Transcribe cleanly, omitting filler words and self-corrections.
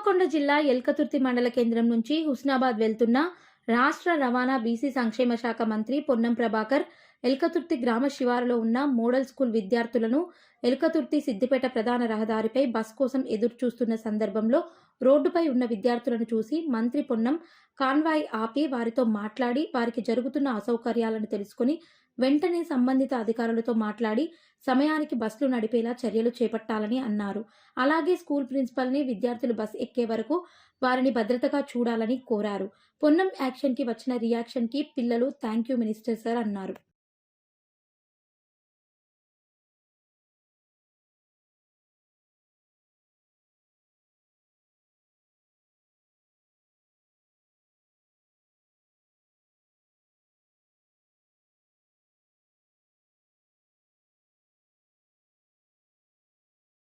హనుమకొండ జిల్లా ఎల్కతుర్తి మండల కేంద్రం నుంచి హుస్నాబాద్ వెళ్తున్న రాష్ట్ర రవాణా బీసీ సంక్షేమ శాఖ మంత్రి పొన్నం ప్రభాకర్ ఎల్కతుర్తి గ్రామ శివారులో ఉన్న మోడల్ స్కూల్ విద్యార్థులను ఎల్కతుర్తి సిద్దిపేట ప్రధాన రహదారిపై బస్ కోసం ఎదురు చూస్తున్న సందర్భంలో రోడ్డుపై ఉన్న విద్యార్థులను చూసి మంత్రి పొన్నం కాన్వాయ్ ఆపి వారితో మాట్లాడి వారికి జరుగుతున్న అసౌకర్యాలను తెలుసుకుని వెంటనే సంబంధిత అధికారులతో మాట్లాడి సమయానికి బస్సులు నడిపేలా చర్యలు చేపట్టాలని అన్నారు. అలాగే స్కూల్ ప్రిన్సిపల్ని విద్యార్థులు బస్ ఎక్కే వరకు వారిని భద్రతగా చూడాలని కోరారు. పొన్నం యాక్షన్కి వచ్చిన రియాక్షన్కి పిల్లలు థ్యాంక్ యూ మినిస్టర్ సార్ అన్నారు.